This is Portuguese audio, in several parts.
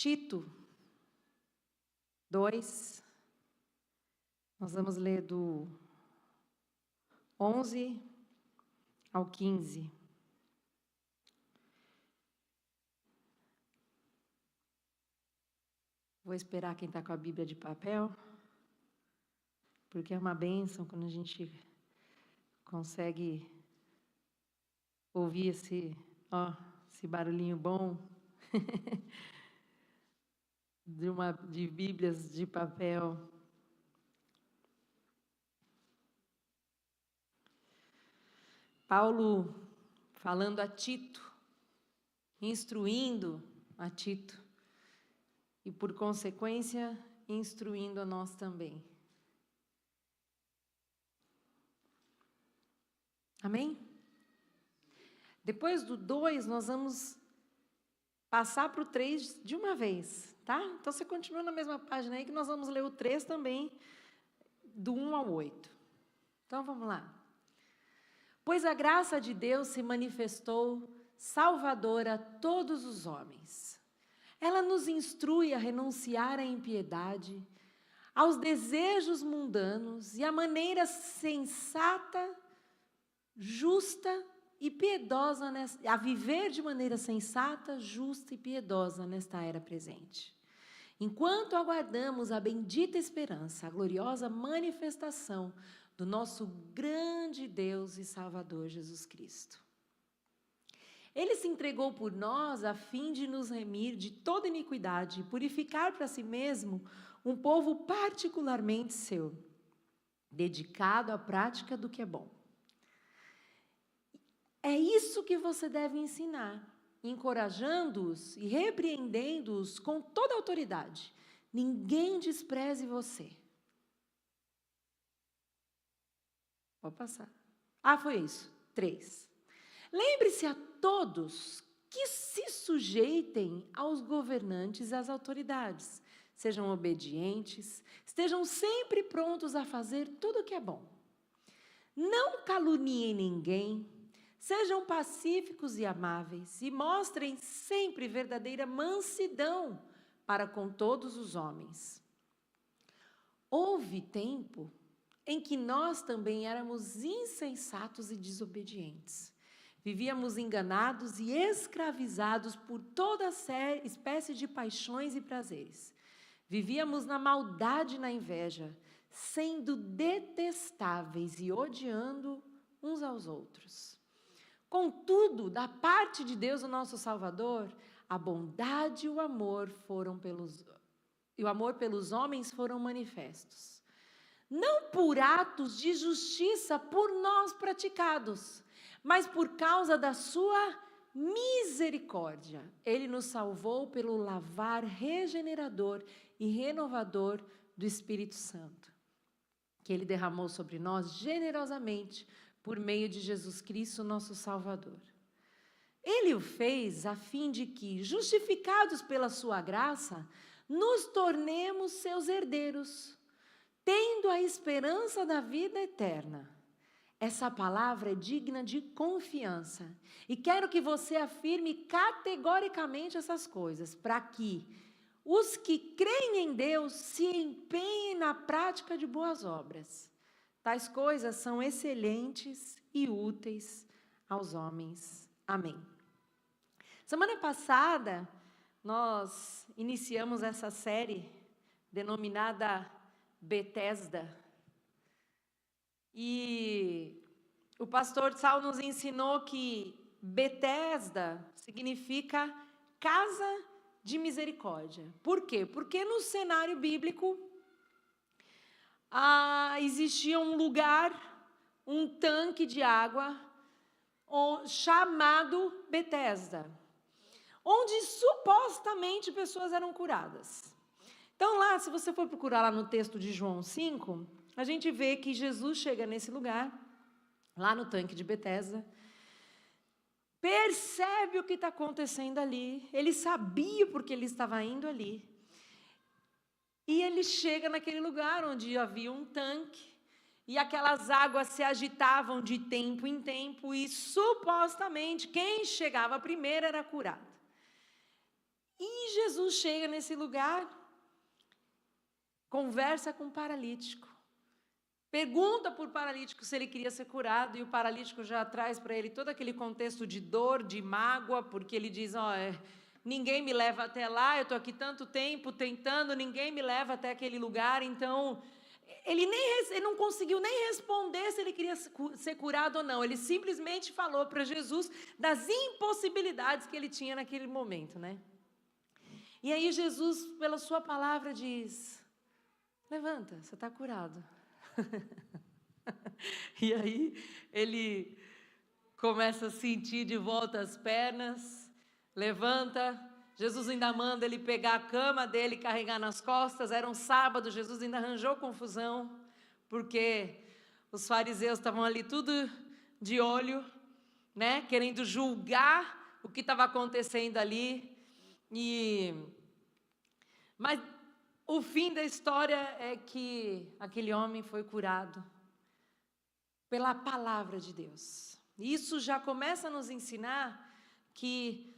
Tito 2, nós vamos ler do 11 ao 15. Vou esperar quem está com a Bíblia de papel, porque é uma bênção quando a gente consegue ouvir esse barulhinho bom de Bíblias de papel. Paulo falando a Tito, instruindo a Tito, e por consequência, instruindo a nós também. Amém? Depois do 2, nós vamos passar para o 3 de uma vez, tá? Então, você continua na mesma página aí, que nós vamos ler o 3 também, do 1 ao 8. Então, vamos lá. Pois a graça de Deus se manifestou salvadora a todos os homens. Ela nos instrui a renunciar à impiedade, aos desejos mundanos e à maneira sensata, justa e piedosa, a viver de maneira sensata, justa e piedosa nesta era presente. Enquanto aguardamos a bendita esperança, a gloriosa manifestação do nosso grande Deus e Salvador Jesus Cristo. Ele se entregou por nós a fim de nos remir de toda iniquidade e purificar para si mesmo um povo particularmente seu, dedicado à prática do que é bom. É isso que você deve ensinar, encorajando-os e repreendendo-os com toda autoridade. Ninguém despreze você. Pode passar. Foi isso. 3. Lembre-se a todos que se sujeitem aos governantes e às autoridades. Sejam obedientes, estejam sempre prontos a fazer tudo o que é bom. Não caluniem ninguém, sejam pacíficos e amáveis e mostrem sempre verdadeira mansidão para com todos os homens. Houve tempo em que nós também éramos insensatos e desobedientes. Vivíamos enganados e escravizados por toda espécie de paixões e prazeres. Vivíamos na maldade e na inveja, sendo detestáveis e odiando uns aos outros. Contudo, da parte de Deus, o nosso Salvador, a bondade e o amor pelos homens foram manifestos. Não por atos de justiça por nós praticados, mas por causa da sua misericórdia. Ele nos salvou pelo lavar regenerador e renovador do Espírito Santo, que Ele derramou sobre nós generosamente por meio de Jesus Cristo, nosso Salvador. Ele o fez a fim de que, justificados pela sua graça, nos tornemos seus herdeiros, tendo a esperança da vida eterna. Essa palavra é digna de confiança. E quero que você afirme categoricamente essas coisas, para que os que creem em Deus se empenhem na prática de boas obras. Tais coisas são excelentes e úteis aos homens. Amém. Semana passada, nós iniciamos essa série denominada Betesda. E o pastor Saulo nos ensinou que Betesda significa casa de misericórdia. Por quê? Porque no cenário bíblico existia um lugar, um tanque de água chamado Betesda, onde supostamente pessoas eram curadas. Então lá, se você for procurar lá no texto de João 5, a gente vê que Jesus chega nesse lugar, lá no tanque de Betesda, percebe o que está acontecendo ali, ele sabia porque ele estava indo ali, e ele chega naquele lugar onde havia um tanque, e aquelas águas se agitavam de tempo em tempo, e supostamente quem chegava primeiro era curado. E Jesus chega nesse lugar, conversa com o paralítico, pergunta para o paralítico se ele queria ser curado, e o paralítico já traz para ele todo aquele contexto de dor, de mágoa, porque ele diz, ninguém me leva até lá, eu estou aqui tanto tempo tentando, ninguém me leva até aquele lugar, então ele não conseguiu nem responder se ele queria ser curado ou não, ele simplesmente falou para Jesus das impossibilidades que ele tinha naquele momento, né? E aí Jesus, pela sua palavra, diz, levanta, você está curado. E aí ele começa a sentir de volta as pernas, levanta. Jesus ainda manda ele pegar a cama dele e carregar nas costas. Era um sábado, Jesus ainda arranjou confusão, porque os fariseus estavam ali tudo de olho, né, querendo julgar o que estava acontecendo ali. Mas o fim da história é que aquele homem foi curado pela palavra de Deus. Isso já começa a nos ensinar que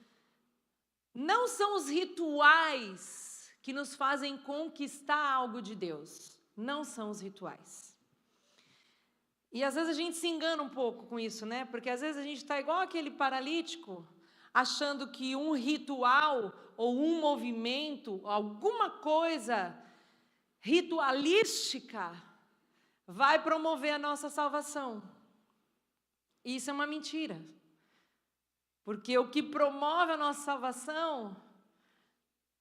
não são os rituais que nos fazem conquistar algo de Deus. Não são os rituais. E às vezes a gente se engana um pouco com isso, né? Porque às vezes a gente está igual aquele paralítico, achando que um ritual ou um movimento, alguma coisa ritualística vai promover a nossa salvação. E isso é uma mentira. Porque o que promove a nossa salvação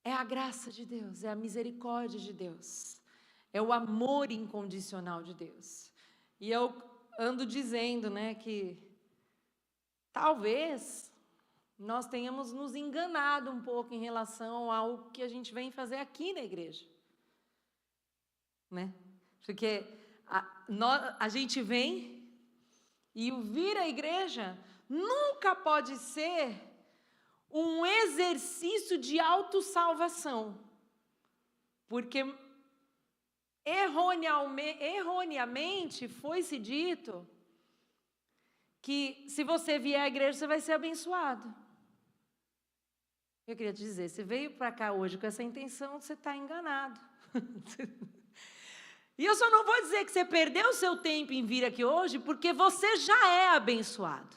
é a graça de Deus, é a misericórdia de Deus, é o amor incondicional de Deus. E eu ando dizendo, né, que talvez nós tenhamos nos enganado um pouco em relação ao que a gente vem fazer aqui na igreja, né? Porque a gente vem e o vir à igreja nunca pode ser um exercício de autossalvação, porque erroneamente foi-se dito que se você vier à igreja você vai ser abençoado. Eu queria te dizer, você veio para cá hoje com essa intenção, você está enganado. E eu só não vou dizer que você perdeu o seu tempo em vir aqui hoje, porque você já é abençoado.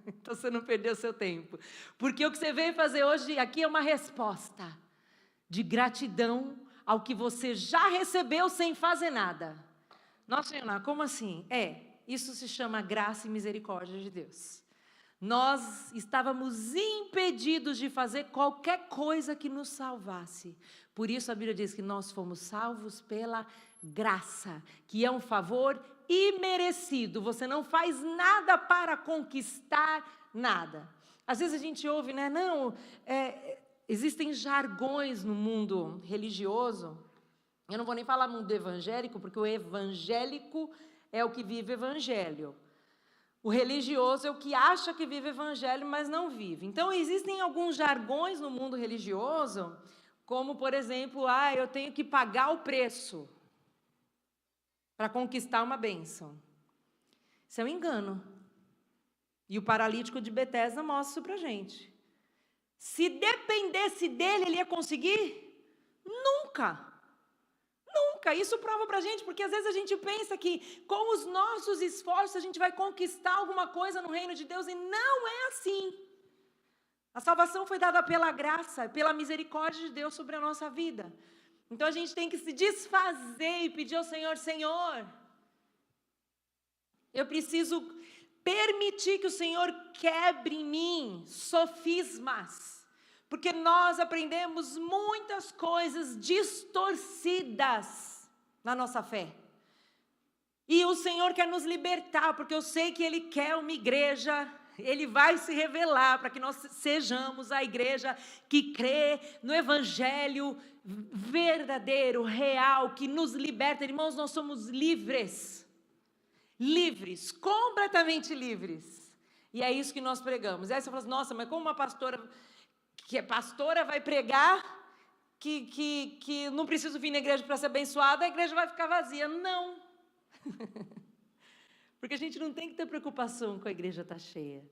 Então você não perdeu o seu tempo. Porque o que você veio fazer hoje aqui é uma resposta de gratidão ao que você já recebeu sem fazer nada. Nossa Senhora, como assim? Isso se chama graça e misericórdia de Deus. Nós estávamos impedidos de fazer qualquer coisa que nos salvasse. Por isso a Bíblia diz que nós fomos salvos pela graça, que é um favor imerecido. Você não faz nada para conquistar nada. Às vezes a gente ouve, né? Existem jargões no mundo religioso. Eu não vou nem falar mundo evangélico, porque o evangélico é o que vive o evangelho. O religioso é o que acha que vive o evangelho, mas não vive. Então, existem alguns jargões no mundo religioso, como, por exemplo, eu tenho que pagar o preço para conquistar uma bênção. Isso é um engano. E o paralítico de Betesda mostra isso para a gente. Se dependesse dele, ele ia conseguir? Nunca. Nunca. Isso prova para a gente, porque às vezes a gente pensa que com os nossos esforços a gente vai conquistar alguma coisa no reino de Deus, e não é assim. A salvação foi dada pela graça, pela misericórdia de Deus sobre a nossa vida. Então a gente tem que se desfazer e pedir ao Senhor, Senhor, eu preciso permitir que o Senhor quebre em mim sofismas, porque nós aprendemos muitas coisas distorcidas na nossa fé. E o Senhor quer nos libertar, porque eu sei que Ele quer uma igreja, Ele vai se revelar para que nós sejamos a igreja que crê no Evangelho verdadeiro, real, que nos liberta. Irmãos, nós somos livres, completamente livres. E é isso que nós pregamos. E aí você fala assim, nossa, mas como uma pastora, que é pastora, vai pregar que não preciso vir na igreja para ser abençoada, a igreja vai ficar vazia. Não. Porque a gente não tem que ter preocupação com a igreja estar cheia.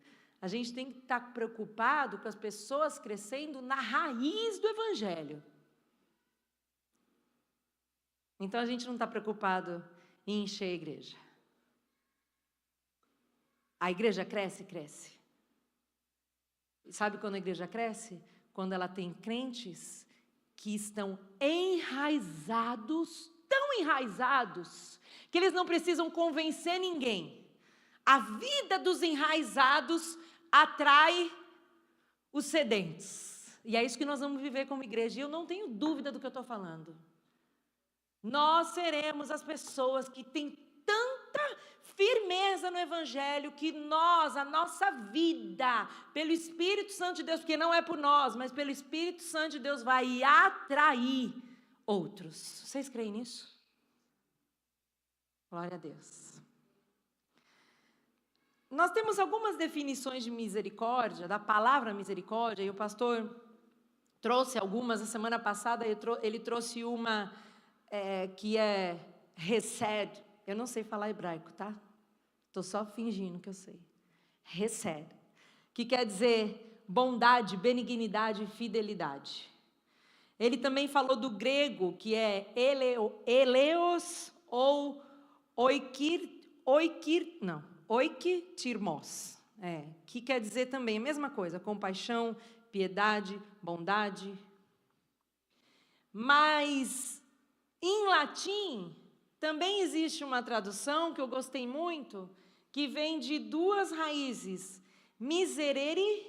A gente tem que estar preocupado com as pessoas crescendo na raiz do Evangelho. Então, a gente não está preocupado em encher a igreja. A igreja cresce, cresce. E sabe quando a igreja cresce? Quando ela tem crentes que estão enraizados, tão enraizados, que eles não precisam convencer ninguém. A vida dos enraizados atrai os sedentes. E é isso que nós vamos viver como igreja. E eu não tenho dúvida do que eu estou falando. Nós seremos as pessoas que têm tanta firmeza no Evangelho que a nossa vida, pelo Espírito Santo de Deus, porque não é por nós, mas pelo Espírito Santo de Deus, vai atrair outros. Vocês creem nisso? Glória a Deus. Nós temos algumas definições de misericórdia, da palavra misericórdia, e o pastor trouxe algumas. A semana passada ele trouxe uma que é Hesed. Eu não sei falar hebraico, tá? Estou só fingindo que eu sei. Hesed, que quer dizer bondade, benignidade e fidelidade. Ele também falou do grego, que é eleos ou oikitirmos, que quer dizer também a mesma coisa, compaixão, piedade, bondade. Mas em latim também existe uma tradução que eu gostei muito, que vem de duas raízes, miserere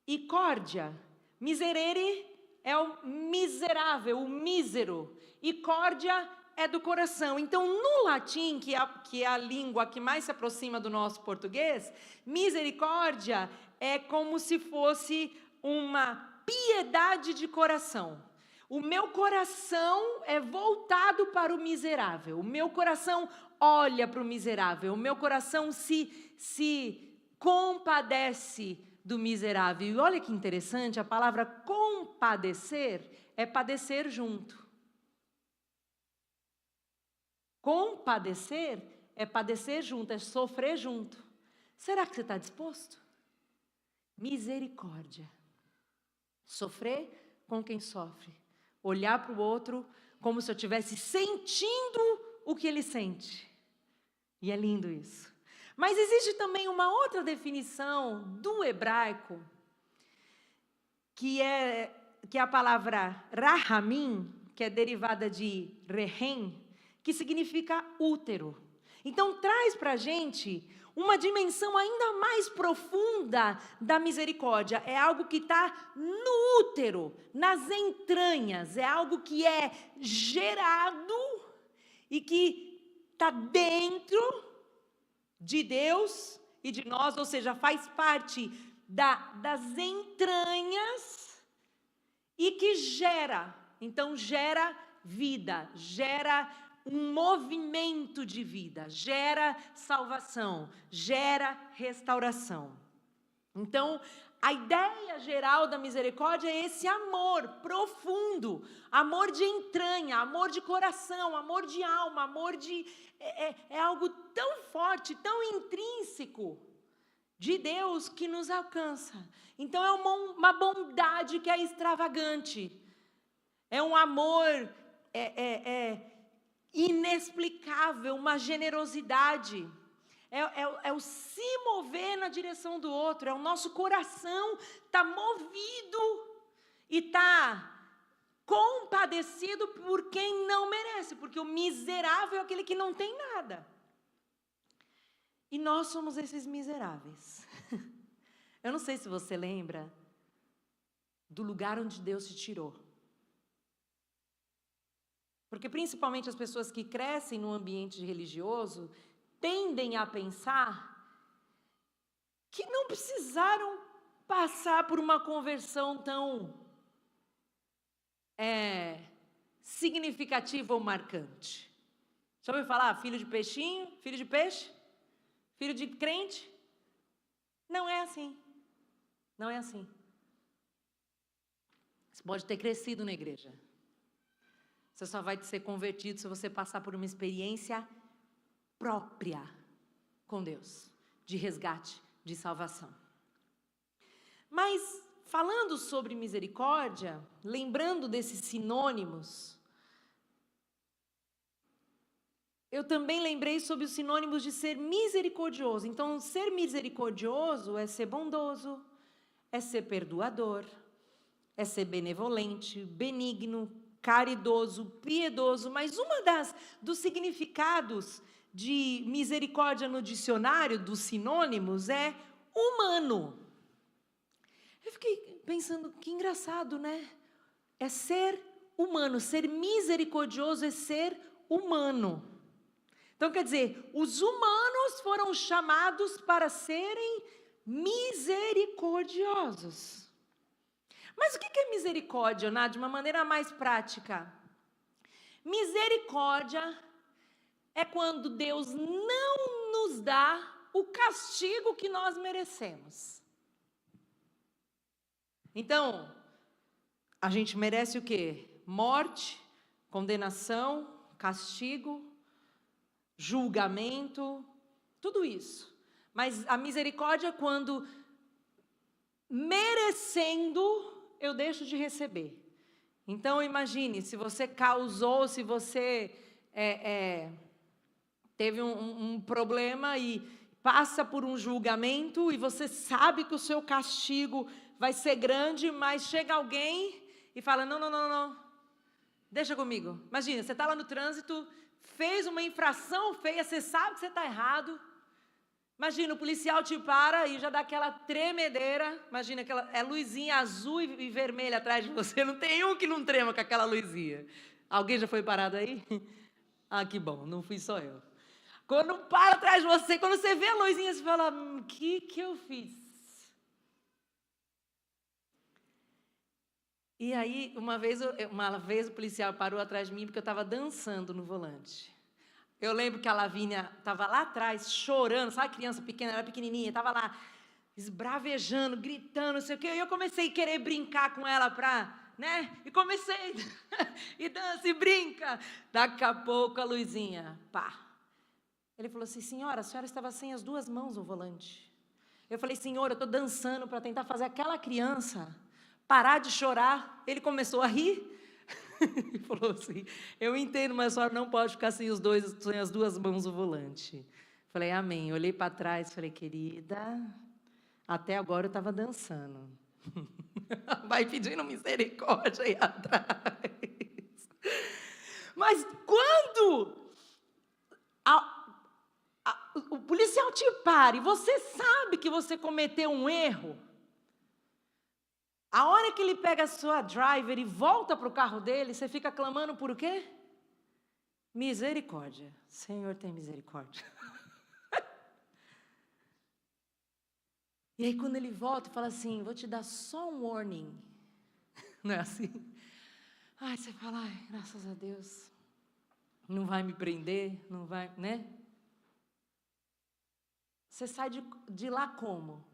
e córdia. Miserere é o miserável, o mísero, e córdia é do coração. Então, no latim, que é a língua que mais se aproxima do nosso português, misericórdia é como se fosse uma piedade de coração. O meu coração é voltado para o miserável. O meu coração olha para o miserável. O meu coração se compadece do miserável. E olha que interessante, a palavra compadecer é padecer junto. Compadecer é padecer junto, é sofrer junto. Será que você está disposto? Misericórdia. Sofrer com quem sofre. Olhar para o outro como se eu estivesse sentindo o que ele sente. E é lindo isso. Mas existe também uma outra definição do hebraico, que é a palavra rahamim, que é derivada de rehem, que significa útero. Então traz para a gente uma dimensão ainda mais profunda da misericórdia. É algo que está no útero, nas entranhas. É algo que é gerado e que está dentro de Deus e de nós, ou seja, faz parte das entranhas e que gera. Então gera vida, gera um movimento de vida, gera salvação, gera restauração. Então, a ideia geral da misericórdia é esse amor profundo, amor de entranha, amor de coração, amor de alma, amor de... É algo tão forte, tão intrínseco de Deus que nos alcança. Então, é uma bondade que é extravagante, é um amor... inexplicável, uma generosidade, é o se mover na direção do outro, é o nosso coração está movido e está compadecido por quem não merece, porque o miserável é aquele que não tem nada, e nós somos esses miseráveis. Eu não sei se você lembra do lugar onde Deus te tirou. Porque principalmente as pessoas que crescem no ambiente religioso tendem a pensar que não precisaram passar por uma conversão tão significativa ou marcante. Já ouviu falar filho de peixinho, filho de peixe, filho de crente? Não é assim. Não é assim. Você pode ter crescido na igreja. Você só vai ser convertido se você passar por uma experiência própria com Deus, de resgate, de salvação. Mas, falando sobre misericórdia, lembrando desses sinônimos, eu também lembrei sobre os sinônimos de ser misericordioso. Então, ser misericordioso é ser bondoso, é ser perdoador, é ser benevolente, benigno, caridoso, piedoso. Mas dos significados de misericórdia no dicionário, dos sinônimos, é humano. Eu fiquei pensando, que engraçado, né? É ser humano, ser misericordioso é ser humano. Então, quer dizer, os humanos foram chamados para serem misericordiosos. Mas o que é misericórdia, Ná, de uma maneira mais prática? Misericórdia é quando Deus não nos dá o castigo que nós merecemos. Então, a gente merece o quê? Morte, condenação, castigo, julgamento, tudo isso. Mas a misericórdia é quando, merecendo, eu deixo de receber. Então, imagine, se você causou, se você teve um problema e passa por um julgamento e você sabe que o seu castigo vai ser grande, mas chega alguém e fala, não, deixa comigo. Imagina, você está lá no trânsito, fez uma infração feia, você sabe que você está errado. Imagina, o policial te para e já dá aquela tremedeira. Imagina, é luzinha azul e vermelha atrás de você. Não tem um que não trema com aquela luzinha. Alguém já foi parado aí? Ah, que bom, não fui só eu. Quando para atrás de você, quando você vê a luzinha, você fala, o que eu fiz? E aí, uma vez o policial parou atrás de mim porque eu estava dançando no volante. Eu lembro que a Lavínia estava lá atrás, chorando, sabe, criança pequena, era pequenininha, estava lá, esbravejando, gritando, não sei o quê, e eu comecei a querer brincar com ela e comecei, e dança e brinca, daqui a pouco a luzinha, pá. Ele falou assim, senhora, a senhora estava sem as duas mãos no volante. Eu falei, senhor, eu estou dançando para tentar fazer aquela criança parar de chorar. Ele começou a rir. Ele falou assim, eu entendo, mas a senhora não pode ficar sem as duas mãos no volante. Falei, amém. Olhei para trás, falei, querida, até agora eu estava dançando. Vai pedindo misericórdia aí atrás. Mas quando o policial te para e você sabe que você cometeu um erro, a hora que ele pega a sua driver e volta para o carro dele, você fica clamando por o quê? Misericórdia. Senhor, tem misericórdia. E aí quando ele volta e fala assim, vou te dar só um warning. Não é assim? Ai, você fala, ai, graças a Deus. Não vai me prender, não vai, né? Você sai de lá como?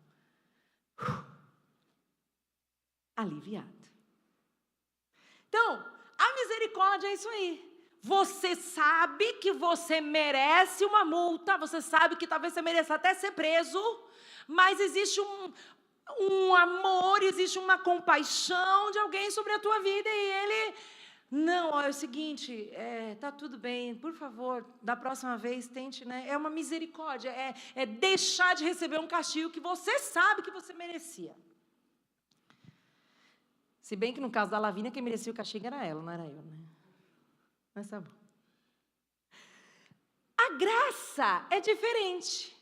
Aliviado. Então, a misericórdia é isso aí. Você sabe que você merece uma multa, você sabe que talvez você mereça até ser preso, mas existe um amor, existe uma compaixão de alguém sobre a tua vida e ele... Não, é o seguinte, tá tudo bem, por favor, da próxima vez tente, né? É uma misericórdia, é deixar de receber um castigo que você sabe que você merecia. Se bem que no caso da Lavínia, quem merecia o castigo era ela, não era eu, né? Mas tá bom. A graça é diferente.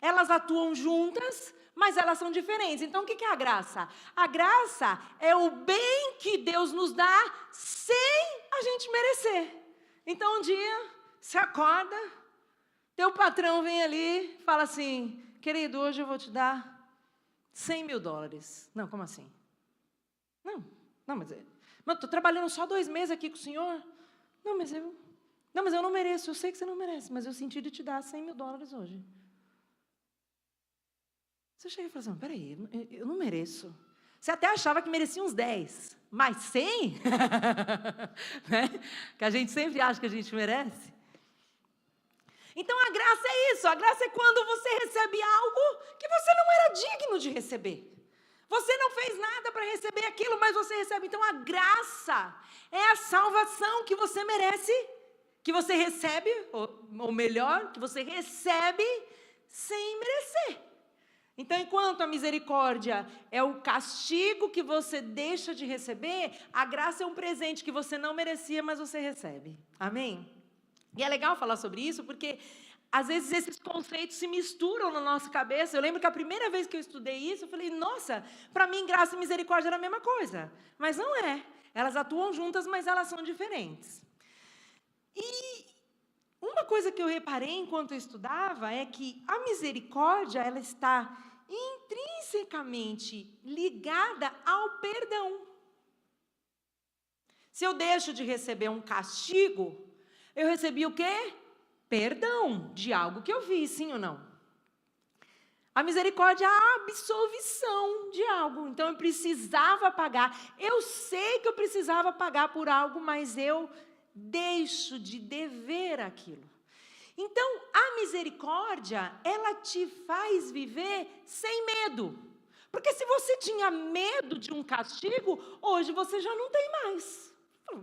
Elas atuam juntas, mas elas são diferentes. Então, o que é a graça? A graça é o bem que Deus nos dá sem a gente merecer. Então, um dia, você acorda, teu patrão vem ali e fala assim, querido, hoje eu vou te dar $100 mil. Não, como assim? Não, mas eu estou trabalhando só 2 meses aqui com o senhor. Não, mas eu não mereço, eu sei que você não merece, mas eu senti de te dar $100 mil hoje. Você chega e fala assim, peraí, eu não mereço. Você até achava que merecia uns 10, mas 100? Né? Que a gente sempre acha que a gente merece. Então a graça é isso, a graça é quando você recebe algo que você não era digno de receber. Você não fez nada para receber aquilo, mas você recebe. Então a graça é a salvação que você merece, que você recebe, ou melhor, que você recebe sem merecer. Então, enquanto a misericórdia é o castigo que você deixa de receber, a graça é um presente que você não merecia, mas você recebe. Amém? E é legal falar sobre isso, porque às vezes esses conceitos se misturam na nossa cabeça. Eu lembro que a primeira vez que eu estudei isso, eu falei, nossa, para mim graça e misericórdia era a mesma coisa. Mas não é. Elas atuam juntas, mas elas são diferentes. E uma coisa que eu reparei enquanto eu estudava é que a misericórdia, ela está intrinsecamente ligada ao perdão. Se eu deixo de receber um castigo, eu recebi o quê? Perdão de algo que eu fiz, sim ou não? A misericórdia é a absolvição de algo. Então eu precisava pagar. Eu sei que eu precisava pagar por algo, mas eu deixo de dever aquilo. Então, a misericórdia, ela te faz viver sem medo. Porque se você tinha medo de um castigo, hoje você já não tem mais.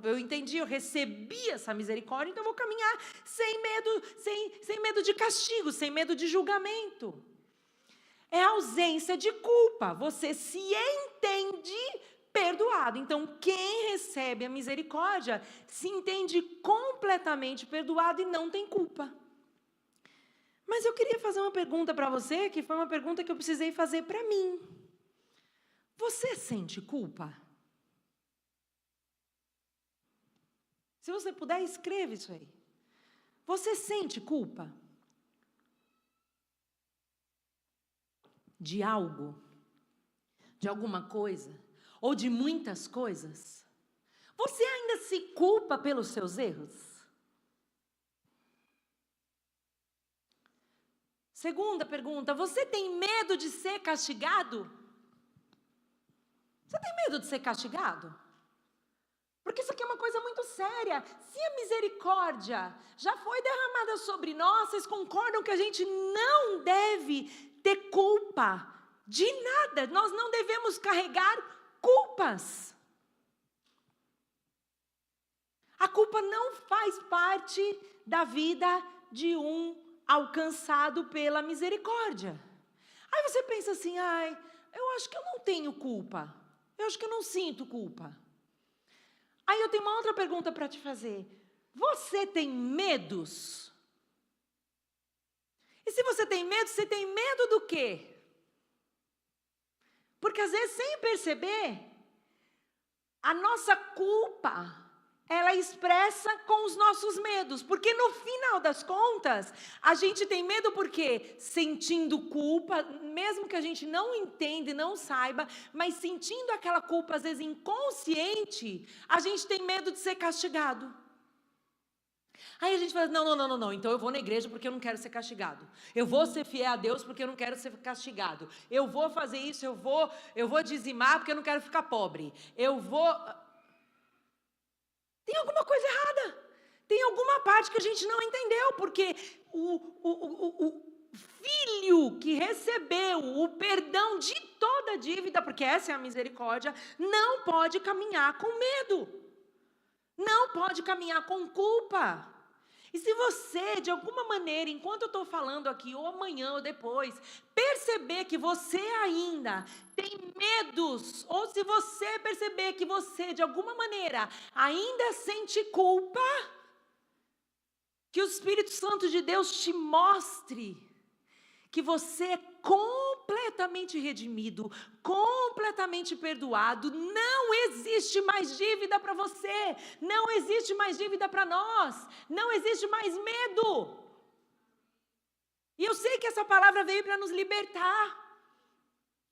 Eu entendi, eu recebi essa misericórdia, então eu vou caminhar sem medo de castigo, sem medo de julgamento. É ausência de culpa. Você se entende perdoado. Então, quem recebe a misericórdia se entende completamente perdoado e não tem culpa. Mas eu queria fazer uma pergunta para você, que foi uma pergunta que eu precisei fazer para mim. Você sente culpa? Se você puder, escreva isso aí. Você sente culpa? De algo? De alguma coisa? Ou de muitas coisas? Você ainda se culpa pelos seus erros? Segunda pergunta, você tem medo de ser castigado? Você tem medo de ser castigado? Porque isso aqui é uma coisa muito séria. Se a misericórdia já foi derramada sobre nós, vocês concordam que a gente não deve ter culpa de nada? Nós não devemos carregar culpas. A culpa não faz parte da vida de um alcançado pela misericórdia. Aí você pensa assim, eu acho que eu não tenho culpa. Eu acho que eu não sinto culpa. Aí eu tenho uma outra pergunta para te fazer. Você tem medos? E se você tem medo do quê? Porque às vezes, sem perceber, a nossa culpa, ela é expressa com os nossos medos. Porque no final das contas, a gente tem medo porque sentindo culpa, mesmo que a gente não entenda e não saiba, mas sentindo aquela culpa às vezes inconsciente, a gente tem medo de ser castigado. Aí a gente fala, não, então eu vou na igreja porque eu não quero ser castigado. Eu vou ser fiel a Deus porque eu não quero ser castigado. Eu vou fazer isso, eu vou dizimar porque eu não quero ficar pobre. Tem alguma coisa errada. Tem alguma parte que a gente não entendeu, porque o filho que recebeu o perdão de toda a dívida, porque essa é a misericórdia, não pode caminhar com medo. Não pode caminhar com culpa. E se você, de alguma maneira, enquanto eu estou falando aqui, ou amanhã ou depois, perceber que você ainda tem medos, ou se você perceber que você, de alguma maneira, ainda sente culpa, que o Espírito Santo de Deus te mostre que você é completamente redimido, completamente perdoado, não existe mais dívida para você, não existe mais dívida para nós, não existe mais medo. E eu sei que essa palavra veio para nos libertar,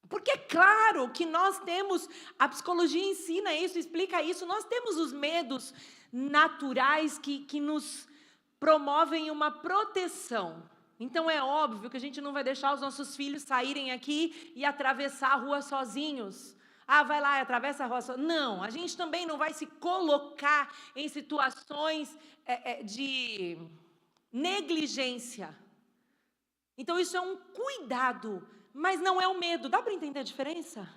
porque é claro que nós temos, a psicologia ensina isso, explica isso, nós temos os medos naturais que nos promovem uma proteção. Então é óbvio que a gente não vai deixar os nossos filhos saírem aqui e atravessar a rua sozinhos. Vai lá e atravessa a rua sozinho. Não, a gente também não vai se colocar em situações de negligência. Então isso é um cuidado, mas não é o medo. Dá para entender a diferença?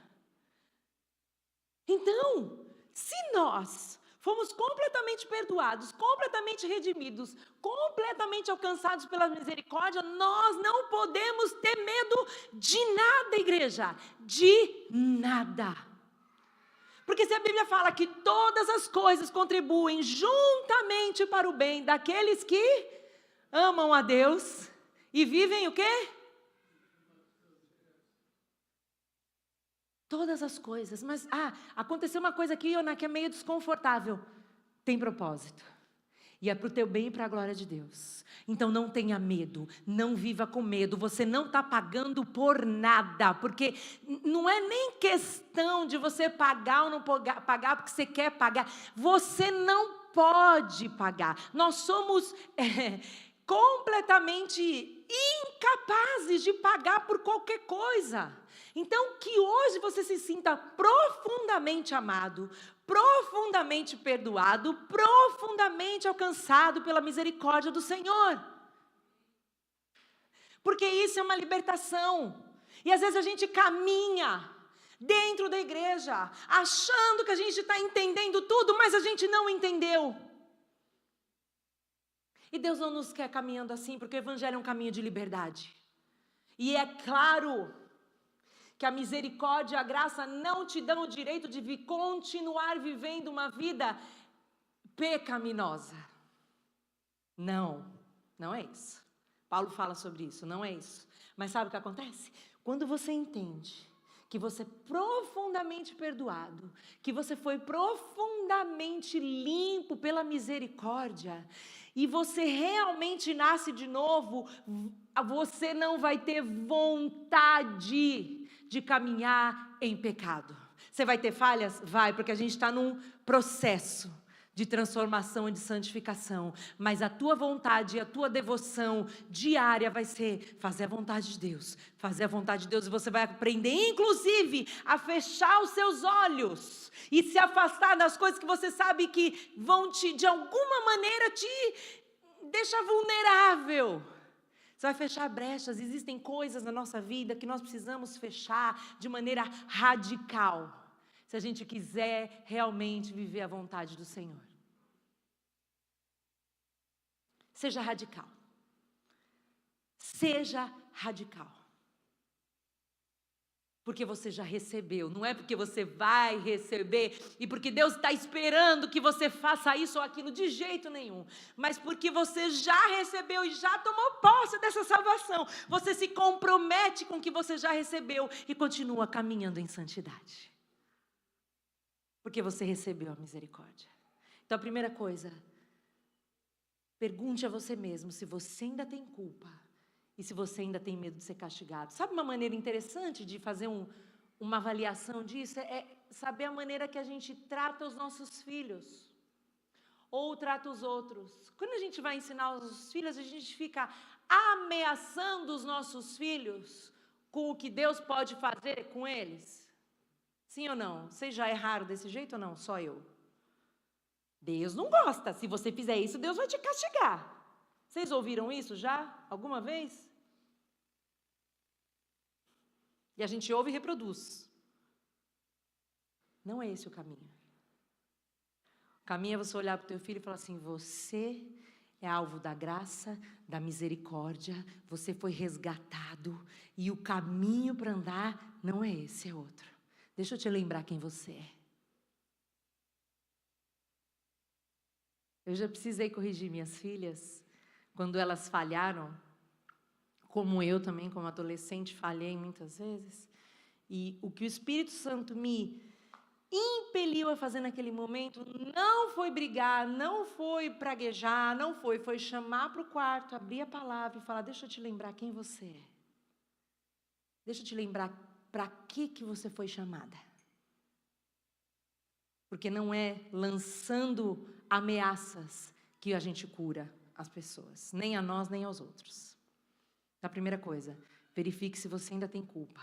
Então, se nós fomos completamente perdoados, completamente redimidos, completamente alcançados pela misericórdia, nós não podemos ter medo de nada, igreja, de nada. Porque se a Bíblia fala que todas as coisas contribuem juntamente para o bem daqueles que amam a Deus e vivem o quê? Todas as coisas, mas aconteceu uma coisa aqui, Ana, que é meio desconfortável. Tem propósito. E é para o teu bem e para a glória de Deus. Então não tenha medo, não viva com medo. Você não está pagando por nada, porque não é nem questão de você pagar ou não pagar porque você quer pagar. Você não pode pagar. Nós somos completamente incapazes de pagar por qualquer coisa. Então, que hoje você se sinta profundamente amado, profundamente perdoado, profundamente alcançado pela misericórdia do Senhor. Porque isso é uma libertação. E às vezes a gente caminha dentro da igreja, achando que a gente está entendendo tudo, mas a gente não entendeu. E Deus não nos quer caminhando assim, porque o Evangelho é um caminho de liberdade. E é claro que a misericórdia e a graça não te dão o direito de continuar vivendo uma vida pecaminosa. Não, não é isso. Paulo fala sobre isso, não é isso. Mas sabe o que acontece? Quando você entende que você é profundamente perdoado, que você foi profundamente limpo pela misericórdia, e você realmente nasce de novo, você não vai ter vontade de caminhar em pecado. Você vai ter falhas? Vai, porque a gente está num processo de transformação e de santificação, mas a tua vontade e a tua devoção diária vai ser fazer a vontade de Deus, fazer a vontade de Deus, e você vai aprender, inclusive, a fechar os seus olhos e se afastar das coisas que você sabe que vão de alguma maneira, te deixar vulnerável. Você vai fechar brechas. Existem coisas na nossa vida que nós precisamos fechar de maneira radical, se a gente quiser realmente viver a vontade do Senhor. Seja radical. Seja radical. Porque você já recebeu, não é porque você vai receber e porque Deus está esperando que você faça isso ou aquilo, de jeito nenhum, mas porque você já recebeu e já tomou posse dessa salvação. Você se compromete com o que você já recebeu e continua caminhando em santidade, porque você recebeu a misericórdia. Então a primeira coisa, pergunte a você mesmo se você ainda tem culpa. E se você ainda tem medo de ser castigado. Sabe uma maneira interessante de fazer uma avaliação disso? É saber a maneira que a gente trata os nossos filhos. Ou trata os outros. Quando a gente vai ensinar os filhos, a gente fica ameaçando os nossos filhos com o que Deus pode fazer com eles. Sim ou não? Vocês já erraram desse jeito ou não? Só eu. Deus não gosta. Se você fizer isso, Deus vai te castigar. Vocês ouviram isso já? Alguma vez? E a gente ouve e reproduz. Não é esse o caminho. O caminho é você olhar para o teu filho e falar assim: você é alvo da graça, da misericórdia, você foi resgatado, e o caminho para andar não é esse, é outro. Deixa eu te lembrar quem você é. Eu já precisei corrigir minhas filhas quando elas falharam, como eu também, como adolescente, falhei muitas vezes. E o que o Espírito Santo me impeliu a fazer naquele momento não foi brigar, não foi praguejar, não foi chamar para o quarto, abrir a palavra e falar: deixa eu te lembrar quem você é. Deixa eu te lembrar para que você foi chamada. Porque não é lançando ameaças que a gente cura as pessoas, nem a nós, nem aos outros. A primeira coisa, verifique se você ainda tem culpa.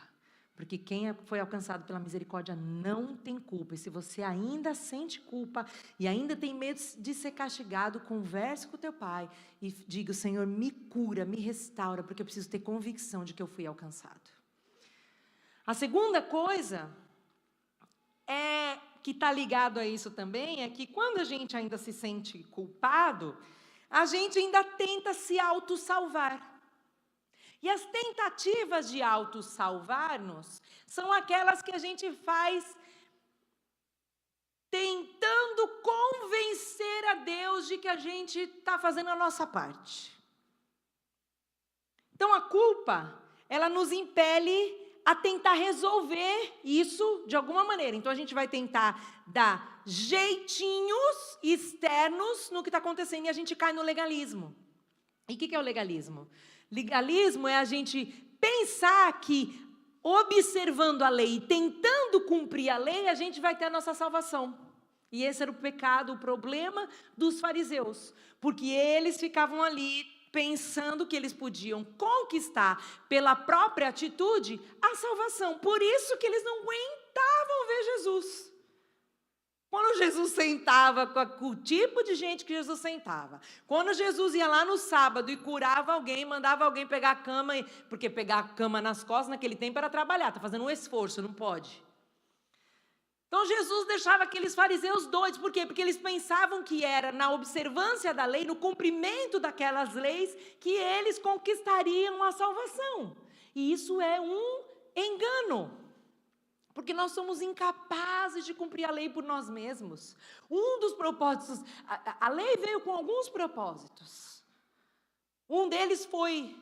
Porque quem foi alcançado pela misericórdia não tem culpa. E se você ainda sente culpa e ainda tem medo de ser castigado, converse com o teu pai e diga: Senhor, me cura, me restaura, porque eu preciso ter convicção de que eu fui alcançado. A segunda coisa é que está ligado a isso também é que quando a gente ainda se sente culpado, a gente ainda tenta se autossalvar. E as tentativas de autossalvar-nos são aquelas que a gente faz tentando convencer a Deus de que a gente está fazendo a nossa parte. Então a culpa, ela nos impele a tentar resolver isso de alguma maneira. Então a gente vai tentar dar jeitinhos externos no que está acontecendo e a gente cai no legalismo. E o que é o legalismo? Legalismo é a gente pensar que observando a lei e tentando cumprir a lei, a gente vai ter a nossa salvação. E esse era o pecado, o problema dos fariseus, porque eles ficavam ali pensando que eles podiam conquistar pela própria atitude a salvação. Por isso que eles não aguentavam ver Jesus. Quando Jesus sentava com o tipo de gente que Jesus sentava, quando Jesus ia lá no sábado e curava alguém, mandava alguém pegar a cama, porque pegar a cama nas costas naquele tempo era trabalhar, está fazendo um esforço, não pode. Então Jesus deixava aqueles fariseus doidos, por quê? Porque eles pensavam que era na observância da lei, no cumprimento daquelas leis, que eles conquistariam a salvação. E isso é um engano. Porque nós somos incapazes de cumprir a lei por nós mesmos. Um dos propósitos, a lei veio com alguns propósitos. Um deles foi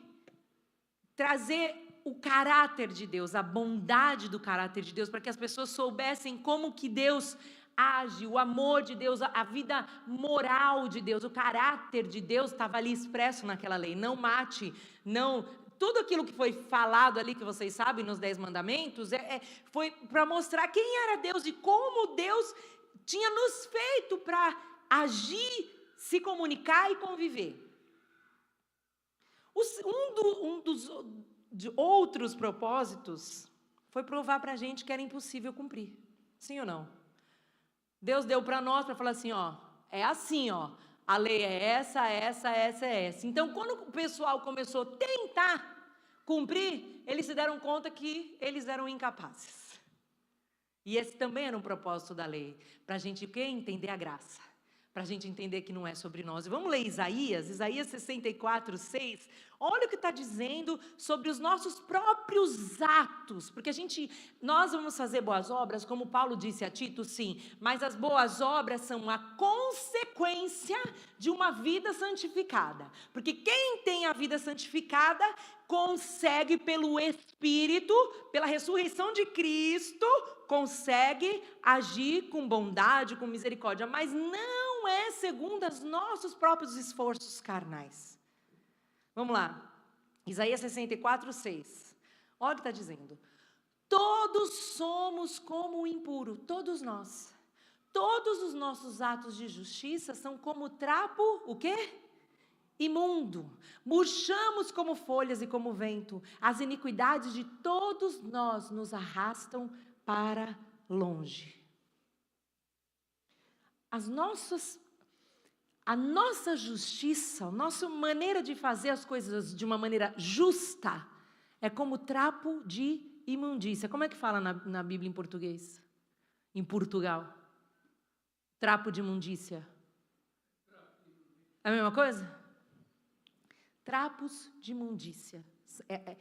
trazer o caráter de Deus, a bondade do caráter de Deus, para que as pessoas soubessem como que Deus age, o amor de Deus, a vida moral de Deus, o caráter de Deus estava ali expresso naquela lei. Não mate, não... Tudo aquilo que foi falado ali, que vocês sabem, nos 10 mandamentos, foi para mostrar quem era Deus e como Deus tinha nos feito para agir, se comunicar e conviver. Um dos outros propósitos foi provar para a gente que era impossível cumprir. Sim ou não? Deus deu para nós para falar assim, ó, é assim, ó. A lei é essa. Então, quando o pessoal começou a tentar cumprir, eles se deram conta que eles eram incapazes. E esse também era um propósito da lei, para a gente entender a graça, para a gente entender que não é sobre nós. E vamos ler Isaías 64, 6. Olha o que está dizendo sobre os nossos próprios atos, porque nós vamos fazer boas obras, como Paulo disse a Tito, sim, mas as boas obras são a consequência de uma vida santificada, porque quem tem a vida santificada consegue pelo Espírito, pela ressurreição de Cristo, consegue agir com bondade, com misericórdia, mas não é segundo os nossos próprios esforços carnais. Vamos lá, Isaías 64, 6. Olha o que está dizendo. Todos somos como o impuro, todos nós. Todos os nossos atos de justiça são como trapo, o quê? Imundo. Murchamos como folhas e como vento. As iniquidades de todos nós nos arrastam para longe. A nossa justiça, a nossa maneira de fazer as coisas de uma maneira justa, é como trapo de imundícia. Como é que fala na Bíblia em português? Em Portugal? Trapo de imundícia. É a mesma coisa? Trapos de imundícia. É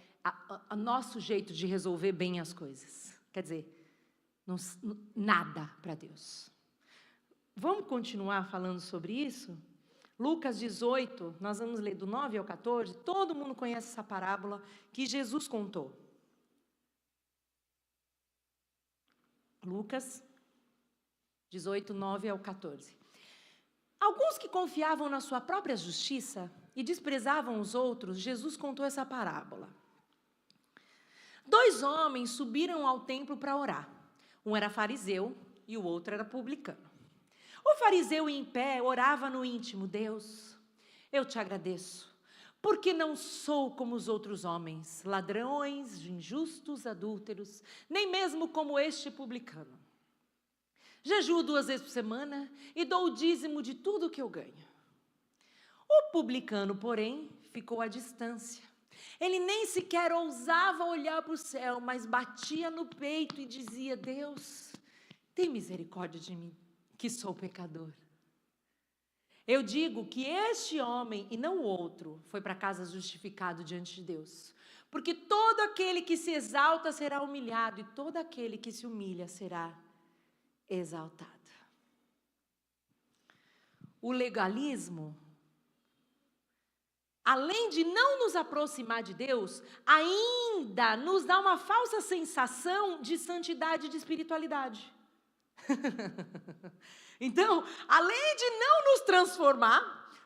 o nosso jeito de resolver bem as coisas. Quer dizer, nada para Deus. Vamos continuar falando sobre isso? Lucas 18, nós vamos ler do 9 ao 14. Todo mundo conhece essa parábola que Jesus contou. Lucas 18, 9 ao 14. Alguns que confiavam na sua própria justiça e desprezavam os outros, Jesus contou essa parábola. 2 homens subiram ao templo para orar. Um era fariseu e o outro era publicano. O fariseu em pé orava no íntimo: Deus, eu te agradeço, porque não sou como os outros homens, ladrões, injustos, adúlteros, nem mesmo como este publicano. Jejuo 2 vezes por semana e dou o dízimo de tudo que eu ganho. O publicano, porém, ficou à distância. Ele nem sequer ousava olhar para o céu, mas batia no peito e dizia: Deus, tem misericórdia de mim, que sou pecador. Eu digo que este homem, e não o outro, foi para casa justificado diante de Deus. Porque todo aquele que se exalta será humilhado, e todo aquele que se humilha será exaltado. O legalismo, além de não nos aproximar de Deus, ainda nos dá uma falsa sensação de santidade e de espiritualidade. Então, além de não nos transformar,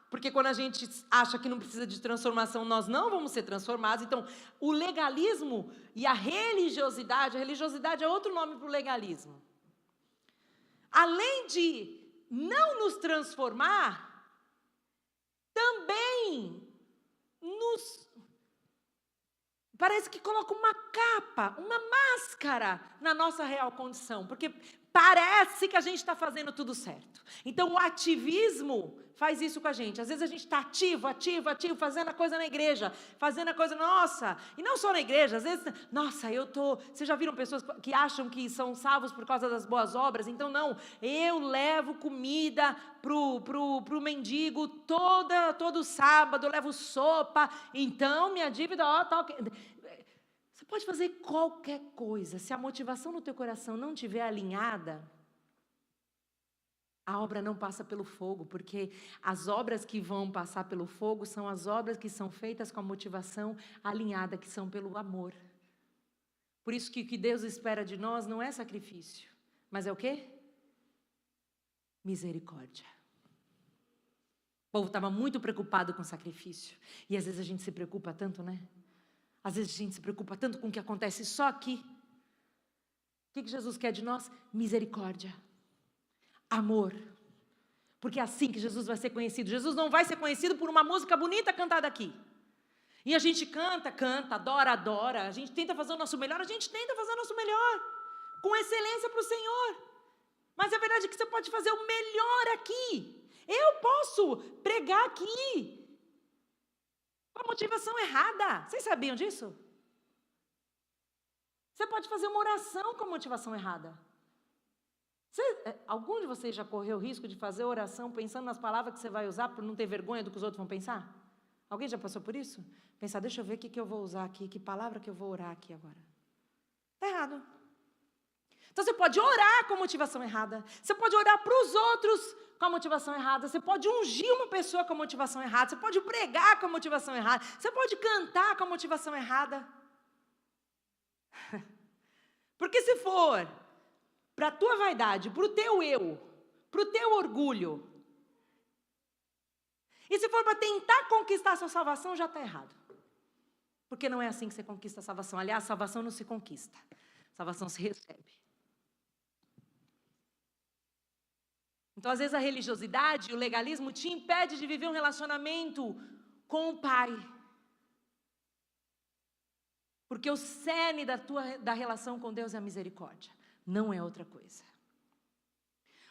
porque quando a gente acha que não precisa de transformação, nós não vamos ser transformados. Então, o legalismo e a religiosidade é outro nome para o legalismo. Além de não nos transformar, também parece que coloca uma capa, uma máscara na nossa real condição, porque parece que a gente está fazendo tudo certo. Então o ativismo faz isso com a gente. Às vezes a gente está ativo, fazendo a coisa na igreja, fazendo a coisa, nossa, e não só na igreja, às vezes, nossa, vocês já viram pessoas que acham que são salvos por causa das boas obras? Então não, eu levo comida pro mendigo todo sábado, eu levo sopa, então minha dívida, tal. Você pode fazer qualquer coisa, se a motivação no teu coração não estiver alinhada, a obra não passa pelo fogo, porque as obras que vão passar pelo fogo são as obras que são feitas com a motivação alinhada, que são pelo amor. Por isso que o que Deus espera de nós não é sacrifício, mas é o quê? Misericórdia. O povo estava muito preocupado com sacrifício, e às vezes a gente se preocupa tanto, né? Às vezes a gente se preocupa tanto com o que acontece só aqui. O que Jesus quer de nós? Misericórdia. Amor. Porque é assim que Jesus vai ser conhecido. Jesus não vai ser conhecido por uma música bonita cantada aqui. E a gente canta, adora. A gente tenta fazer o nosso melhor. Com excelência para o Senhor. Mas a verdade é que você pode fazer o melhor aqui. Eu posso pregar aqui com a motivação errada. Vocês sabiam disso? Você pode fazer uma oração com a motivação errada. Algum de vocês já correu o risco de fazer oração pensando nas palavras que você vai usar por não ter vergonha do que os outros vão pensar? Alguém já passou por isso? Pensar, deixa eu ver o que eu vou usar aqui, que palavra que eu vou orar aqui agora. Está errado. Então você pode orar com a motivação errada. Você pode orar para os outros com a motivação errada. Você pode ungir uma pessoa com a motivação errada. Você pode pregar com a motivação errada. Você pode cantar com a motivação errada. Porque se for para a tua vaidade, para o teu eu, para o teu orgulho, e se for para tentar conquistar a sua salvação, já está errado. Porque não é assim que você conquista a salvação. Aliás, a salvação não se conquista. A salvação se recebe. Então, às vezes, a religiosidade, o legalismo te impede de viver um relacionamento com o Pai. Porque o cerne da relação com Deus é a misericórdia. Não é outra coisa.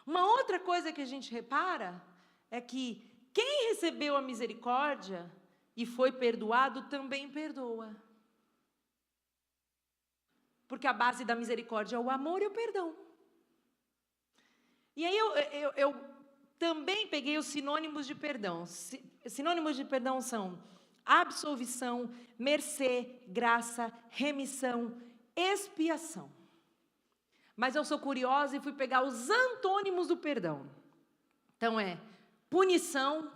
Uma outra coisa que a gente repara é que quem recebeu a misericórdia e foi perdoado também perdoa. Porque a base da misericórdia é o amor e o perdão. E aí eu também peguei os sinônimos de perdão. Sinônimos de perdão são absolvição, mercê, graça, remissão, expiação. Mas eu sou curiosa e fui pegar os antônimos do perdão. Então punição,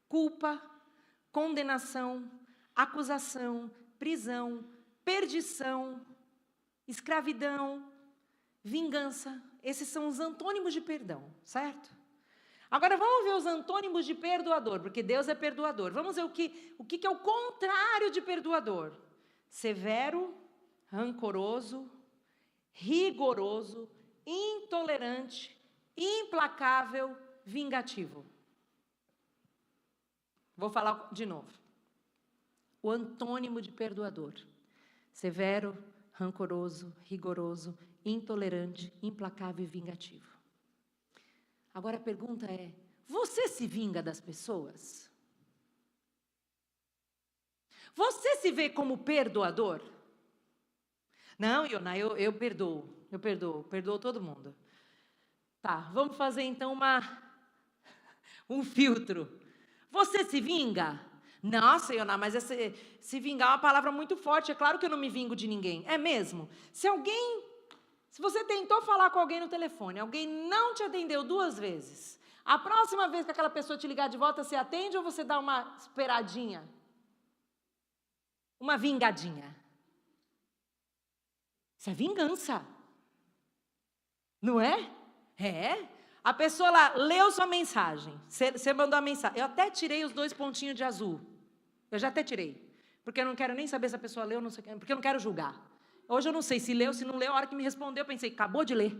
culpa, condenação, acusação, prisão, perdição, escravidão, vingança. Esses são os antônimos de perdão, certo? Agora vamos ver os antônimos de perdoador, porque Deus é perdoador. Vamos ver o que é o contrário de perdoador. Severo, rancoroso, rigoroso, intolerante, implacável, vingativo. Vou falar de novo. O antônimo de perdoador. Severo, rancoroso, rigoroso, intolerante, implacável e vingativo. Agora a pergunta é, você se vinga das pessoas? Você se vê como perdoador? Não, Iona, eu perdoo todo mundo. Tá, vamos fazer então um filtro. Você se vinga? Nossa, Iona, mas se vingar é uma palavra muito forte. É claro que eu não me vingo de ninguém. É mesmo? Se você tentou falar com alguém no telefone, alguém não te atendeu 2 vezes, a próxima vez que aquela pessoa te ligar de volta, você atende ou você dá uma esperadinha? Uma vingadinha? Isso é vingança. Não é? É. A pessoa lá leu sua mensagem. Você mandou a mensagem. Eu até tirei os 2 pontinhos de azul. Eu já até tirei. Porque eu não quero nem saber se a pessoa leu, não sei, porque eu não quero julgar. Hoje eu não sei se leu, se não leu. A hora que me respondeu, eu pensei, acabou de ler.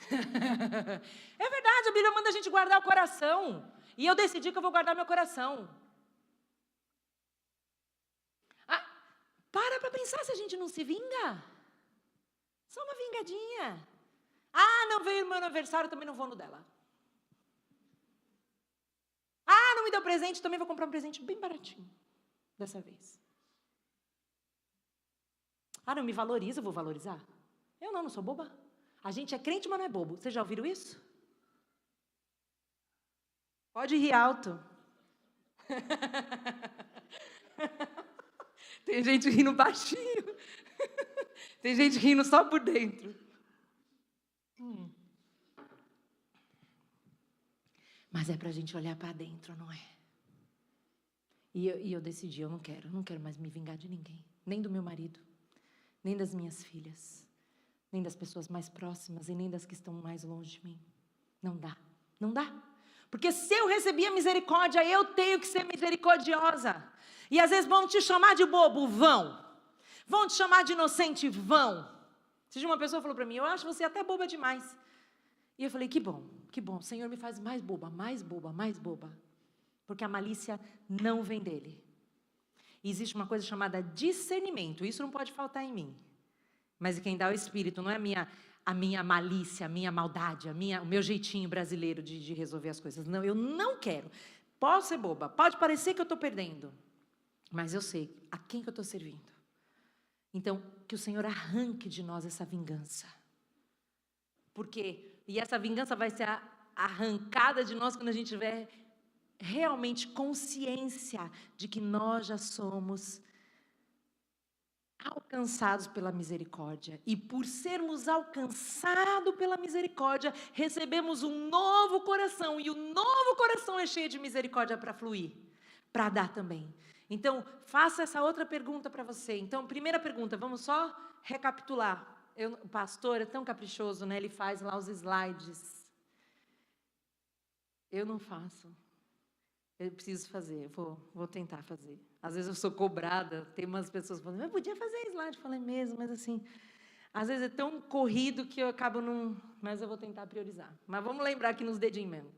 É verdade, a Bíblia manda a gente guardar o coração. E eu decidi que eu vou guardar meu coração. Para pensar se a gente não se vinga. Só uma vingadinha. Ah, não veio no meu aniversário, também não vou no dela. Ah, não me deu presente, também vou comprar um presente bem baratinho. Dessa vez. Ah, não me valoriza, eu vou valorizar? Eu não sou boba. A gente é crente, mas não é bobo. Vocês já ouviram isso? Pode rir alto. Tem gente rindo baixinho. Tem gente rindo só por dentro. Mas é pra gente olhar para dentro, não é? E eu decidi, eu não quero mais me vingar de ninguém. Nem do meu marido, nem das minhas filhas, nem das pessoas mais próximas e nem das que estão mais longe de mim. Não dá. Porque se eu recebi a misericórdia, eu tenho que ser misericordiosa. E às vezes vão te chamar de bobo, vão te chamar de inocente, vão. Uma pessoa falou para mim, eu acho você até boba demais. E eu falei, que bom, o Senhor me faz mais boba. Porque a malícia não vem dele. E existe uma coisa chamada discernimento, isso não pode faltar em mim. Mas quem dá é o Espírito, não é a minha malícia, a minha maldade, o meu jeitinho brasileiro de resolver as coisas. Não, eu não quero. Posso ser boba, pode parecer que eu estou perdendo, mas eu sei a quem que eu estou servindo. Então, que o Senhor arranque de nós essa vingança. E essa vingança vai ser arrancada de nós quando a gente tiver realmente consciência de que nós já somos alcançados pela misericórdia. E por sermos alcançados pela misericórdia, recebemos um novo coração. E o novo coração é cheio de misericórdia para fluir, para dar também. Então, faça essa outra pergunta para você. Então, primeira pergunta, vamos só recapitular. O pastor é tão caprichoso, né? Ele faz lá os slides. Eu não faço. Eu preciso fazer, vou tentar fazer. Às vezes eu sou cobrada, tem umas pessoas falando, eu podia fazer slide, falei mesmo, mas assim, às vezes é tão corrido que eu acabo não, mas eu vou tentar priorizar. Mas vamos lembrar aqui nos dedinhos mesmo.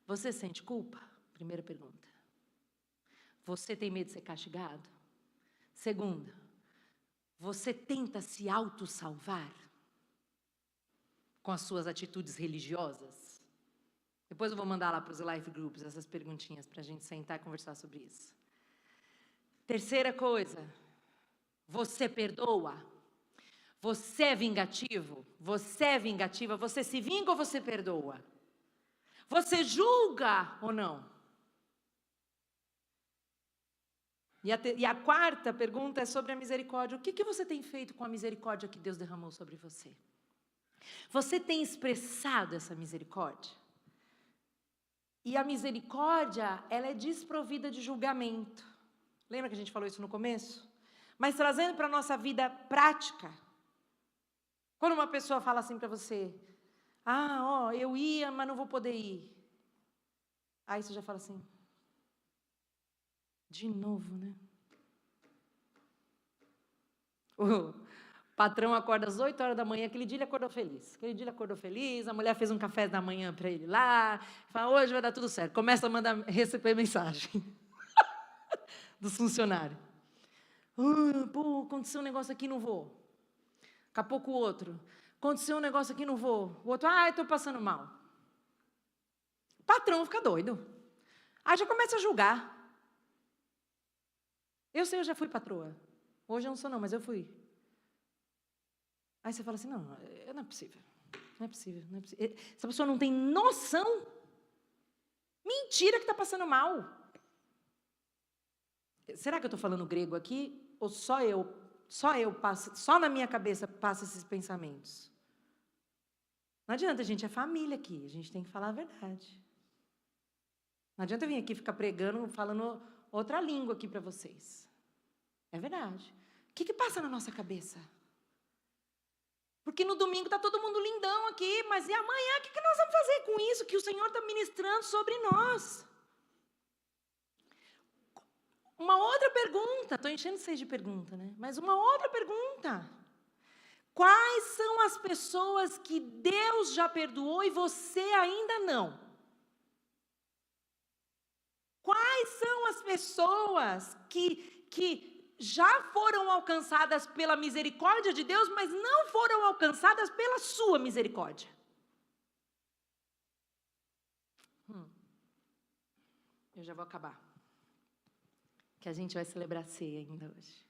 Você sente culpa? Primeira pergunta. Você tem medo de ser castigado? Segunda, você tenta se auto-salvar com as suas atitudes religiosas? Depois eu vou mandar lá para os life groups essas perguntinhas para a gente sentar e conversar sobre isso. Terceira coisa, você perdoa? Você é vingativo? Você é vingativa? Você se vinga ou você perdoa? Você julga ou não? E a quarta pergunta é sobre a misericórdia. O que você tem feito com a misericórdia que Deus derramou sobre você? Você tem expressado essa misericórdia? E a misericórdia, ela é desprovida de julgamento. Lembra que a gente falou isso no começo? Mas trazendo para a nossa vida prática. Quando uma pessoa fala assim para você, eu ia, mas não vou poder ir. Aí você já fala assim, de novo, né? O patrão acorda às 8 horas da manhã, aquele dia ele acordou feliz. A mulher fez um café da manhã para ele lá, fala, hoje vai dar tudo certo. Começa a receber mensagem dos funcionários. Aconteceu um negócio aqui, não vou. Daqui a pouco o outro, aconteceu um negócio aqui, não vou. O outro, estou passando mal. O patrão fica doido. Aí já começa a julgar. Eu já fui patroa. Hoje eu não sou não, mas eu fui. Aí você fala assim, não é possível. Não é possível, não é possível. Essa pessoa não tem noção. Mentira que está passando mal. Será que eu estou falando grego aqui? Ou só na minha cabeça passa esses pensamentos? Não adianta, a gente é família aqui. A gente tem que falar a verdade. Não adianta eu vir aqui ficar pregando, falando outra língua aqui para vocês. É verdade. O que passa na nossa cabeça? Porque no domingo está todo mundo lindão aqui, mas e amanhã? O que nós vamos fazer com isso que o Senhor está ministrando sobre nós? Uma outra pergunta, estou enchendo vocês de pergunta, né? Mas uma outra pergunta. Quais são as pessoas que Deus já perdoou e você ainda não? Quais são as pessoas que já foram alcançadas pela misericórdia de Deus, mas não foram alcançadas pela sua misericórdia? Eu já vou acabar. Que a gente vai celebrar a ceia ainda hoje.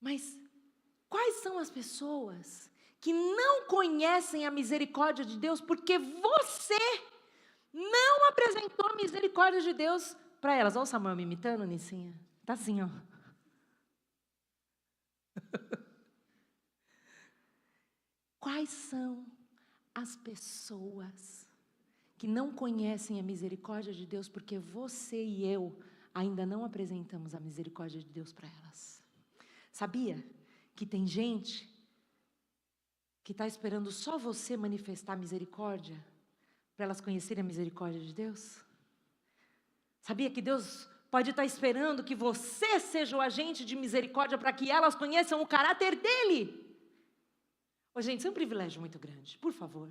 Mas quais são as pessoas que não conhecem a misericórdia de Deus porque você não apresentou a misericórdia de Deus para elas? Olha o Samuel me imitando, Nicinha. Tá assim, ó. Quais são as pessoas que não conhecem a misericórdia de Deus porque você e eu ainda não apresentamos a misericórdia de Deus para elas? Sabia que tem gente que está esperando só você manifestar misericórdia para elas conhecerem a misericórdia de Deus? Sabia que Deus pode estar esperando que você seja o agente de misericórdia para que elas conheçam o caráter dele? Ô, gente, isso é um privilégio muito grande, por favor.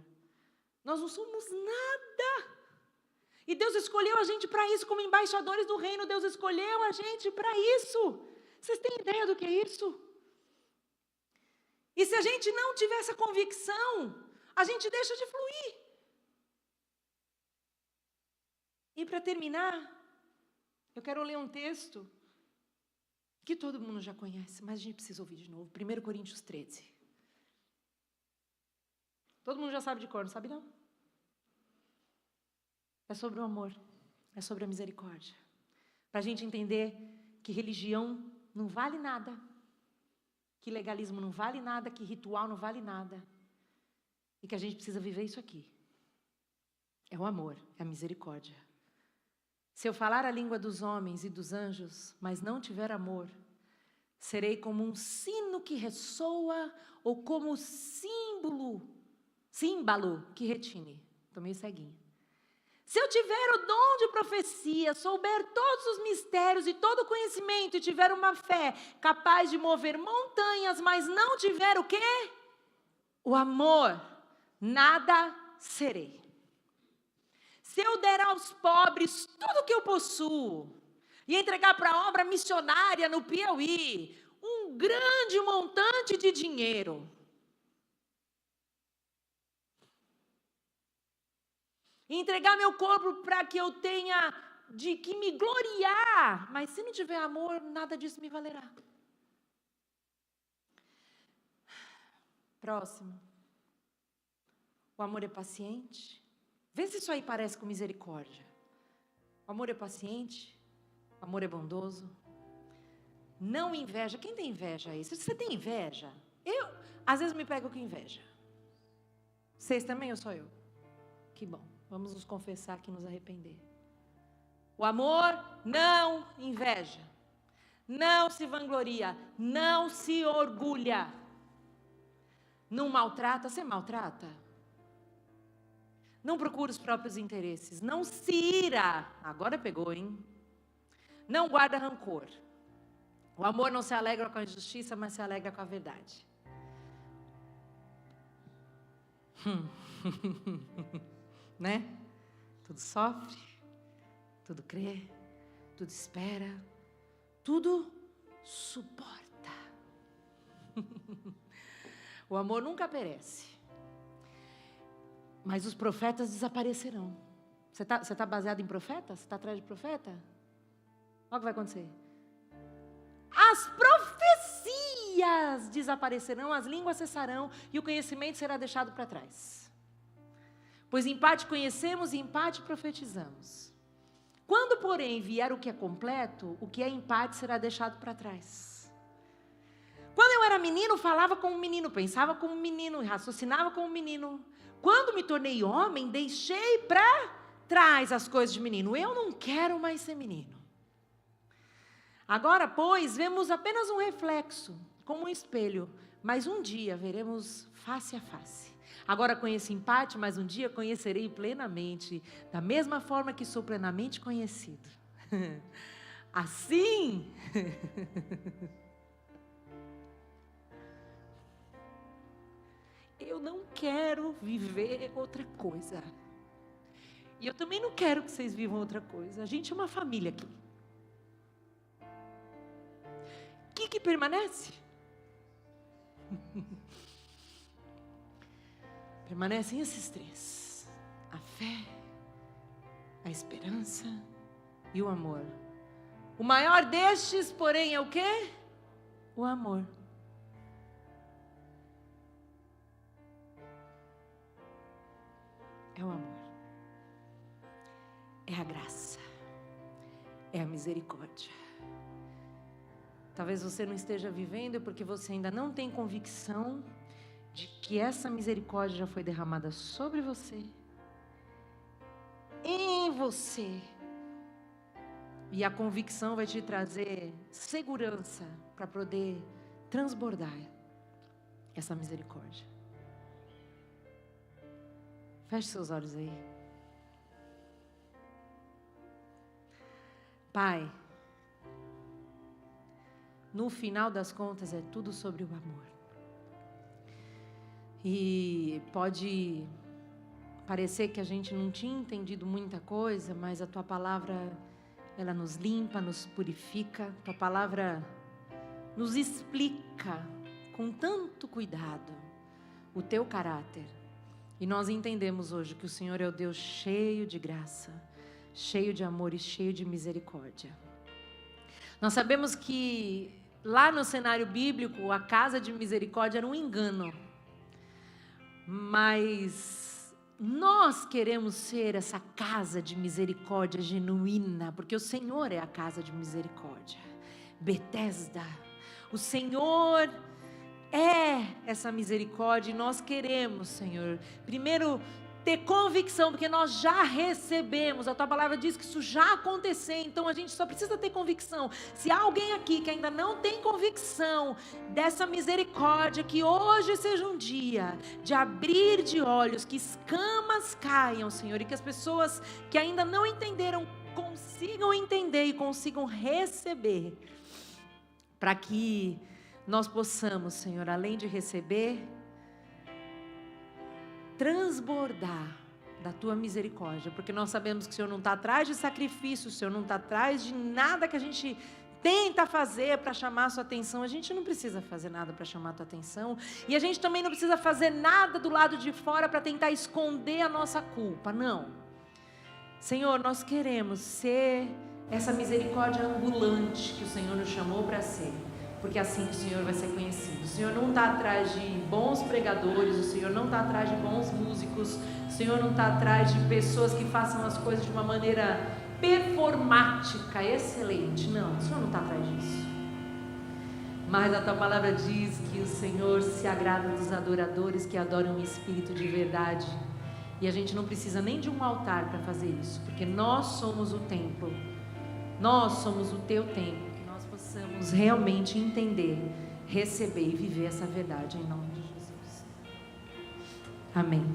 Nós não somos nada. E Deus escolheu a gente para isso, como embaixadores do reino. Deus escolheu a gente para isso. Vocês têm ideia do que é isso? E se a gente não tiver essa convicção, a gente deixa de fluir. E para terminar, eu quero ler um texto que todo mundo já conhece, mas a gente precisa ouvir de novo. 1 Coríntios 13. Todo mundo já sabe de cor, não sabe não? É sobre o amor, é sobre a misericórdia. Para a gente entender que religião não vale nada, que legalismo não vale nada, que ritual não vale nada. E que a gente precisa viver isso aqui. É o amor, é a misericórdia. Se eu falar a língua dos homens e dos anjos, mas não tiver amor, serei como um sino que ressoa ou como símbolo que retine. Estou meio ceguinha. Se eu tiver o dom de profecia, souber todos os mistérios e todo o conhecimento e tiver uma fé capaz de mover montanhas, mas não tiver o quê? O amor, nada serei. Se eu der aos pobres tudo o que eu possuo e entregar para a obra missionária no Piauí um grande montante de dinheiro, e entregar meu corpo para que eu tenha de que me gloriar, mas se não tiver amor, nada disso me valerá. Próximo. O amor é paciente. Vê se isso aí parece com misericórdia. O amor é paciente, o amor é bondoso. Não inveja. Quem tem inveja aí? Você tem inveja? Eu, às vezes, me pego com inveja. Vocês também ou só eu? Que bom. Vamos nos confessar aqui e nos arrepender. O amor não inveja, não se vangloria, não se orgulha, não maltrata. Você maltrata? Não procura os próprios interesses, não se ira. Agora pegou, hein? Não guarda rancor. O amor não se alegra com a injustiça, mas se alegra com a verdade. Né? Tudo sofre, tudo crê, tudo espera, tudo suporta. O amor nunca perece. Mas os profetas desaparecerão. Você tá baseado em profeta? Você está atrás de profeta? Olha o que vai acontecer. As profecias desaparecerão, as línguas cessarão e o conhecimento será deixado para trás. Pois em parte conhecemos e em parte profetizamos. Quando, porém, vier o que é completo, o que é em parte será deixado para trás. Quando eu era menino, falava como um menino, pensava como um menino, raciocinava como um menino. Quando me tornei homem, deixei para trás as coisas de menino. Eu não quero mais ser menino. Agora, pois, vemos apenas um reflexo, como um espelho, mas um dia veremos face a face. Agora conheço em parte, mas um dia conhecerei plenamente, da mesma forma que sou plenamente conhecido. Assim, eu não quero viver outra coisa. E eu também não quero que vocês vivam outra coisa. A gente é uma família aqui. O que permanece? Permanecem esses três: a fé, a esperança e o amor. O maior destes, porém, é o quê? O amor. É o amor. É a graça. É a misericórdia. Talvez você não esteja vivendo porque você ainda não tem convicção de que essa misericórdia já foi derramada sobre você, em você. E a convicção vai te trazer segurança para poder transbordar essa misericórdia. Feche seus olhos aí. Pai, no final das contas é tudo sobre o amor. E pode parecer que a gente não tinha entendido muita coisa, mas a Tua palavra, ela nos limpa, nos purifica. Tua palavra nos explica com tanto cuidado o Teu caráter. E nós entendemos hoje que o Senhor é o Deus cheio de graça, cheio de amor e cheio de misericórdia. Nós sabemos que lá no cenário bíblico, a casa de misericórdia era um engano. Mas nós queremos ser essa casa de misericórdia genuína, porque o Senhor é a casa de misericórdia. Betesda, o Senhor é essa misericórdia e nós queremos, Senhor, primeiro ter convicção, porque nós já recebemos, a Tua palavra diz que isso já aconteceu, então a gente só precisa ter convicção. Se há alguém aqui que ainda não tem convicção dessa misericórdia, que hoje seja um dia de abrir de olhos, que escamas caiam, Senhor, e que as pessoas que ainda não entenderam consigam entender e consigam receber, para que nós possamos, Senhor, além de receber, transbordar da Tua misericórdia, porque nós sabemos que o Senhor não está atrás de sacrifício, o Senhor não está atrás de nada que a gente tenta fazer para chamar a Sua atenção. A gente não precisa fazer nada para chamar a Tua atenção, e a gente também não precisa fazer nada do lado de fora para tentar esconder a nossa culpa, não. Senhor, nós queremos ser essa misericórdia ambulante que o Senhor nos chamou para ser, porque assim o Senhor vai ser conhecido. O Senhor não está atrás de bons pregadores, o Senhor não está atrás de bons músicos, o Senhor não está atrás de pessoas que façam as coisas de uma maneira performática, excelente. Não, o Senhor não está atrás disso. Mas a Tua palavra diz que o Senhor se agrada dos adoradores que adoram o Espírito de verdade. E a gente não precisa nem de um altar para fazer isso, porque nós somos o templo, nós somos o Teu templo. Possamos realmente entender, receber e viver essa verdade em nome de Jesus. Amém.